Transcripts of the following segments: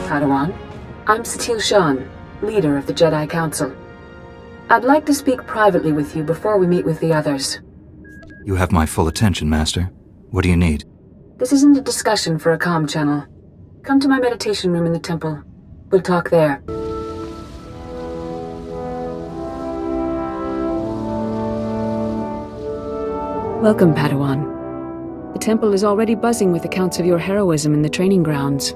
Padawan. I'm Satil Shan, leader of the Jedi Council. I'd like to speak privately with you before we meet with the others. You have my full attention, Master. What do you need? This isn't a discussion for a comm channel. Come to my meditation room in the temple. We'll talk there. Welcome, Padawan. The temple is already buzzing with accounts of your heroism in the training grounds.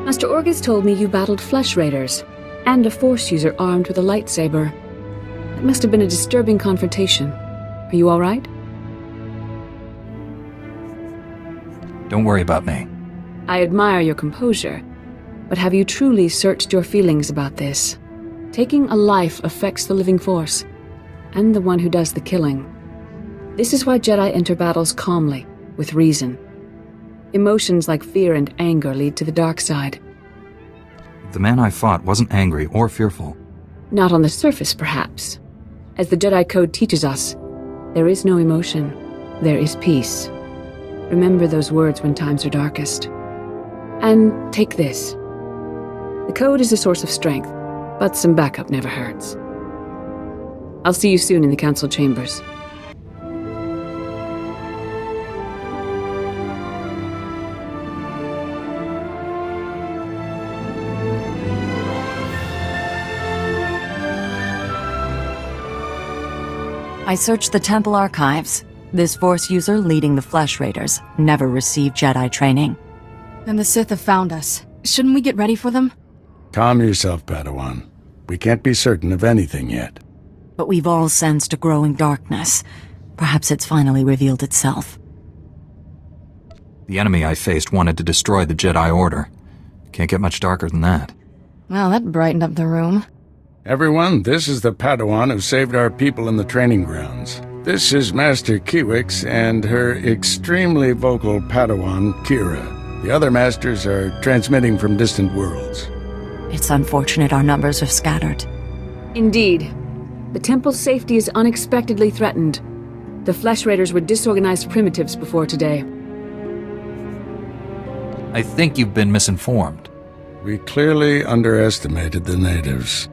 Master Orgus told me you battled flesh raiders, and a Force user armed with a lightsaber. It must have been a disturbing confrontation. Are you all right? Don't worry about me. I admire your composure, but have you truly searched your feelings about this? Taking a life affects the living Force, and the one who does the killing. This is why Jedi enter battles calmly, with reason. Emotions like fear and anger lead to the dark side. The man I fought wasn't angry or fearful. Not on the surface, perhaps. As the Jedi Code teaches us, there is no emotion, there is peace. Remember those words when times are darkest. And take this. The Code is a source of strength, but some backup never hurts. I'll see you soon in the Council chambers. I searched the temple archives. This Force user leading the Flesh Raiders never received Jedi training. Then the Sith have found us. Shouldn't we get ready for them? Calm yourself, Padawan. We can't be certain of anything yet. But we've all sensed a growing darkness. Perhaps it's finally revealed itself. The enemy I faced wanted to destroy the Jedi Order. Can't get much darker than that. Well, that brightened up the room. Everyone, this is the Padawan who saved our people in the training grounds. This is Master Kiwix and her extremely vocal Padawan, Kira. The other masters are transmitting from distant worlds. It's unfortunate our numbers are scattered. Indeed. The temple's safety is unexpectedly threatened. The Flesh Raiders were disorganized primitives before today. I think you've been misinformed. We clearly underestimated the natives.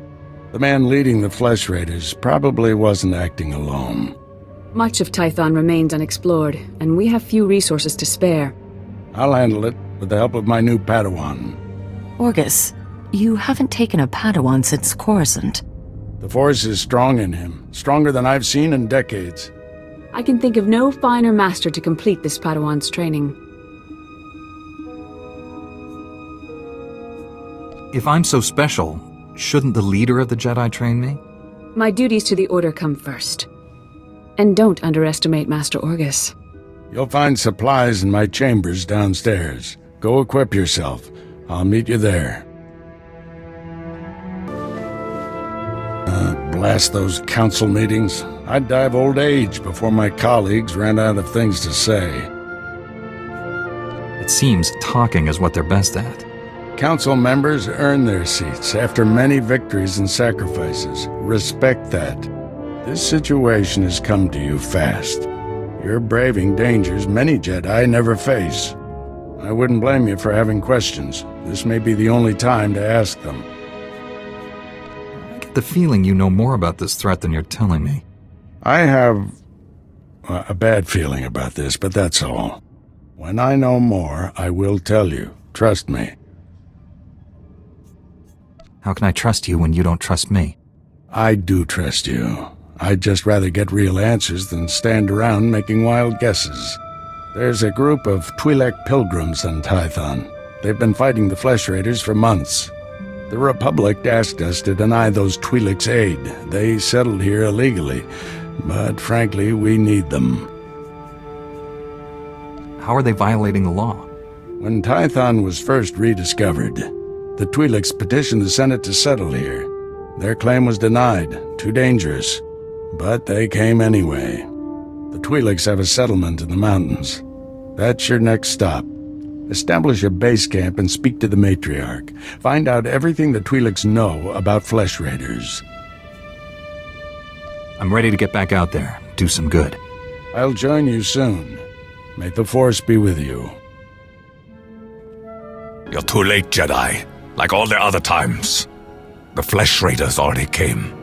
The man leading the Flesh Raiders probably wasn't acting alone. Much of Tython remains unexplored, and we have few resources to spare. I'll handle it with the help of my new Padawan. Orgus, you haven't taken a Padawan since Coruscant. The Force is strong in him, stronger than I've seen in decades. I can think of no finer master to complete this Padawan's training. If I'm so special, shouldn't the leader of the Jedi train me? My duties to the Order come first. And don't underestimate Master Orgus. You'll find supplies in my chambers downstairs. Go equip yourself. I'll meet you there. Blast those council meetings. I'd die of old age before my colleagues ran out of things to say. It seems talking is what they're best at. Council members earn their seats after many victories and sacrifices. Respect that. This situation has come to you fast. You're braving dangers many Jedi never face. I wouldn't blame you for having questions. This may be the only time to ask them. I get the feeling you know more about this threat than you're telling me. I have a bad feeling about this, but that's all. When I know more, I will tell you. Trust me. How can I trust you when you don't trust me? I do trust you. I'd just rather get real answers than stand around making wild guesses. There's a group of Twi'lek pilgrims on Tython. They've been fighting the Flesh Raiders for months. The Republic asked us to deny those Twi'leks aid. They settled here illegally, but frankly, we need them. How are they violating the law? When Tython was first rediscovered, the Twi'leks petitioned the Senate to settle here. Their claim was denied, too dangerous, but they came anyway. The Twi'leks have a settlement in the mountains. That's your next stop. Establish a base camp and speak to the matriarch. Find out everything the Twi'leks know about Flesh Raiders. I'm ready to get back out there, do some good. I'll join you soon. May the Force be with you. You're too late, Jedi. Like all the other times. The Flesh Raiders already came.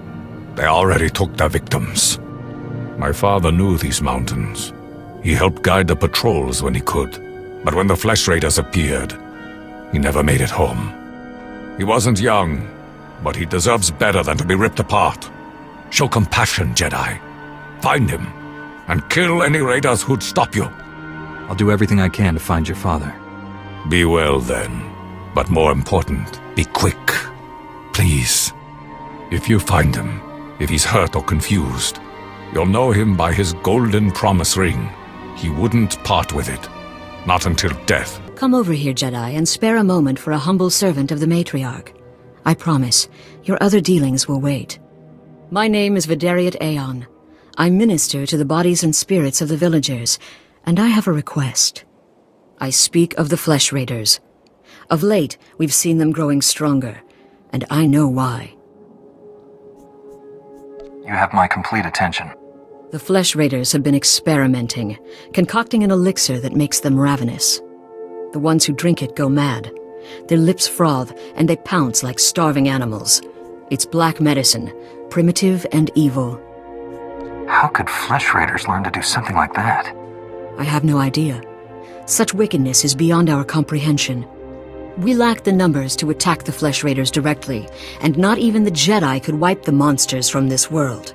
They already took their victims. My father knew these mountains. He helped guide the patrols when he could. But when the Flesh Raiders appeared, he never made it home. He wasn't young, but he deserves better than to be ripped apart. Show compassion, Jedi. Find him, and kill any raiders who'd stop you. I'll do everything I can to find your father. Be well, then. But more important, be quick. Please. If you find him, if he's hurt or confused, you'll know him by his golden promise ring. He wouldn't part with it. Not until death. Come over here, Jedi, and spare a moment for a humble servant of the Matriarch. I promise, your other dealings will wait. My name is Vidariat Aeon. I minister to the bodies and spirits of the villagers, and I have a request. I speak of the Flesh Raiders. Of late, we've seen them growing stronger, and I know why. You have my complete attention. The Flesh Raiders have been experimenting, concocting an elixir that makes them ravenous. The ones who drink it go mad. Their lips froth, and they pounce like starving animals. It's black medicine, primitive and evil. How could Flesh Raiders learn to do something like that? I have no idea. Such wickedness is beyond our comprehension. We lack the numbers to attack the Flesh Raiders directly, and not even the Jedi could wipe the monsters from this world.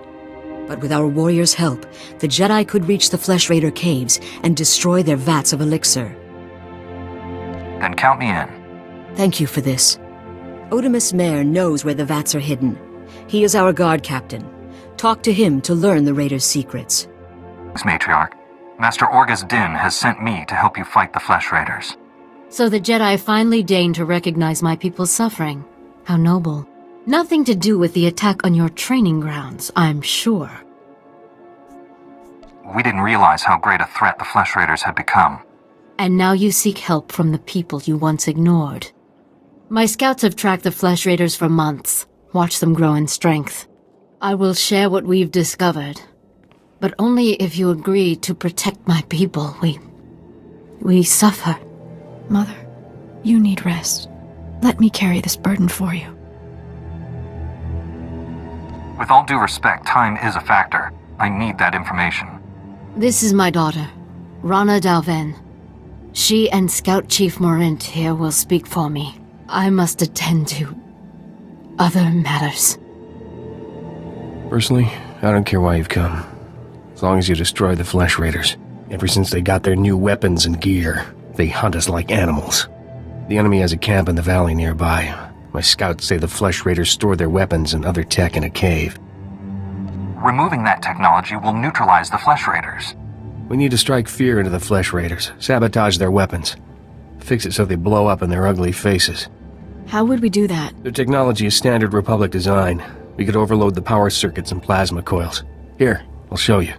But with our warriors' help, the Jedi could reach the Flesh Raider caves and destroy their vats of elixir. Then count me in. Thank you for this. Otimus Mare knows where the vats are hidden. He is our guard captain. Talk to him to learn the Raiders' secrets. Matriarch, Master Orgus Din has sent me to help you fight the Flesh Raiders. So the Jedi finally deigned to recognize my people's suffering. How noble. Nothing to do with the attack on your training grounds, I'm sure. We didn't realize how great a threat the Flesh Raiders had become. And now you seek help from the people you once ignored. My scouts have tracked the Flesh Raiders for months, watched them grow in strength. I will share what we've discovered, but only if you agree to protect my people. We suffer. Mother, you need rest. Let me carry this burden for you. With all due respect, time is a factor. I need that information. This is my daughter, Rana Dalven. She and Scout Chief Morint here will speak for me. I must attend to other matters. Personally, I don't care why you've come. As long as you destroy the Flesh Raiders. Ever since they got their new weapons and gear, they hunt us like animals. The enemy has a camp in the valley nearby. My scouts say the Flesh Raiders store their weapons and other tech in a cave. Removing that technology will neutralize the Flesh Raiders. We need to strike fear into the Flesh Raiders, sabotage their weapons. Fix it so they blow up in their ugly faces. How would we do that? Their technology is standard Republic design. We could overload the power circuits and plasma coils. Here, I'll show you.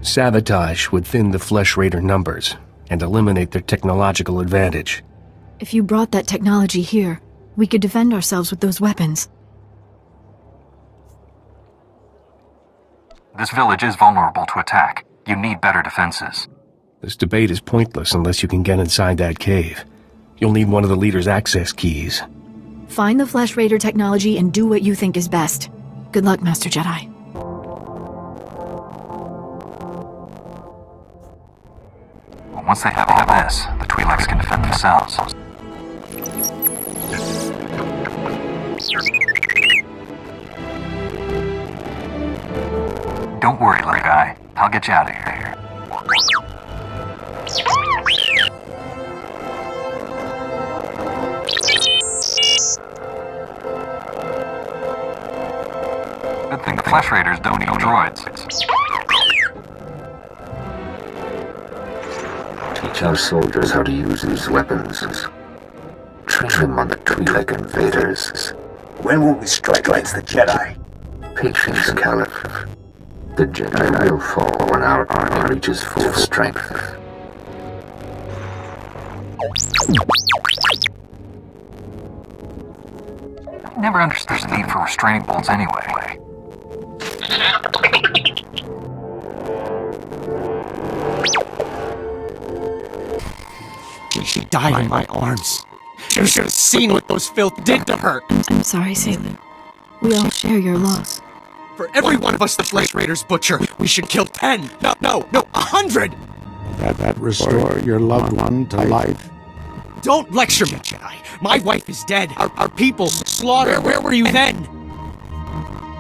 Sabotage would thin the Flesh Raider numbers and eliminate their technological advantage. If you brought that technology here, we could defend ourselves with those weapons. This village is vulnerable to attack. You need better defenses. This debate is pointless unless you can get inside that cave. You'll need one of the leader's access keys. Find the Flesh Raider technology and do what you think is best. Good luck, Master Jedi. Once they have this, the Twi'leks can defend themselves. Don't worry, little guy. I'll get you out of here. Good thing the Flesh Raiders don't eat droids. Teach our soldiers how to use these weapons. Train them on the Twi'lek invaders. When will we strike against the Jedi? Patience, Caliph. The Jedi will fall when our army reaches full strength. I never understood the need for restraining bolts anyway. die in my arms. You should have seen what those filth did to her. I'm sorry, Sailor. We all share your loss. For every one of us the Flesh Raiders butcher, we should kill 10. No, 100! That restore your loved one to life? Don't lecture me, Jedi. My wife is dead. Our people slaughtered. Where were you then?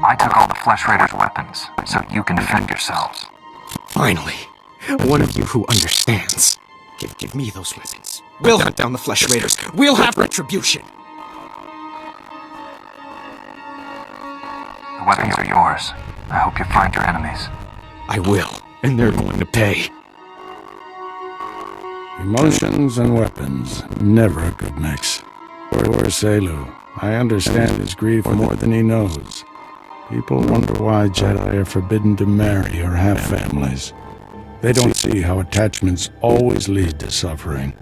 I took all the Flesh Raiders' weapons, so you can defend yourselves. Finally, one of you who understands. Give me those weapons. We'll hunt down the Flesh Raiders. We'll have retribution. The weapons are yours. I hope you find your enemies. I will, and they're going to pay. Emotions and weapons, never a good mix. Poor Selu. I understand his grief more than he knows. People wonder why Jedi are forbidden to marry or have families. They don't see how attachments always lead to suffering.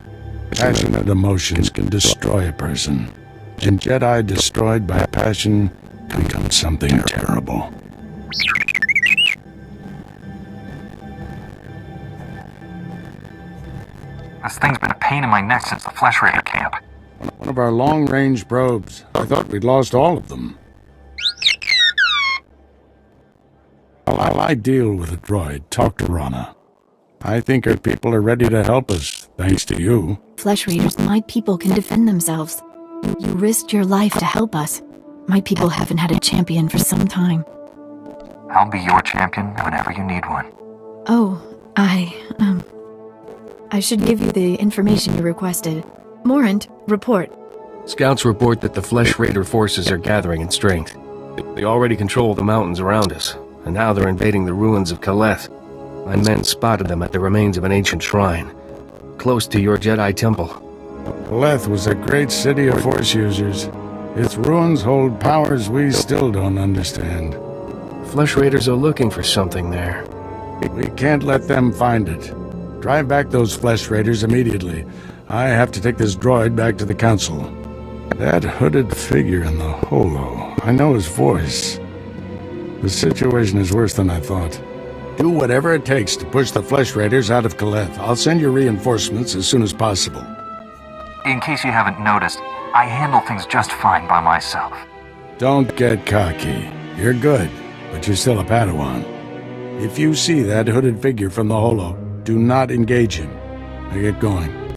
Passionate emotions can destroy a person. And Jedi destroyed by passion become something terrible. This thing's been a pain in my neck since the Flesh Raider camp. One of our long-range probes. I thought we'd lost all of them. While I deal with the droid, talk to Rana. I think her people are ready to help us, thanks to you. Flesh Raiders, my people can defend themselves. You risked your life to help us. My people haven't had a champion for some time. I'll be your champion whenever you need one. Oh, I should give you the information you requested. Morant, report. Scouts report that the Flesh Raider forces are gathering in strength. They already control the mountains around us, and now they're invading the ruins of Kaleth. My men spotted them at the remains of an ancient shrine, close to your Jedi temple. Kaleth was a great city of Force users. Its ruins hold powers we still don't understand. Flesh Raiders are looking for something there. We can't let them find it. Drive back those Flesh Raiders immediately. I have to take this droid back to the Council. That hooded figure in the holo, I know his voice. The situation is worse than I thought. Do whatever it takes to push the Flesh Raiders out of Kaleth. I'll send you reinforcements as soon as possible. In case you haven't noticed, I handle things just fine by myself. Don't get cocky. You're good, but you're still a Padawan. If you see that hooded figure from the holo, do not engage him. Now get going.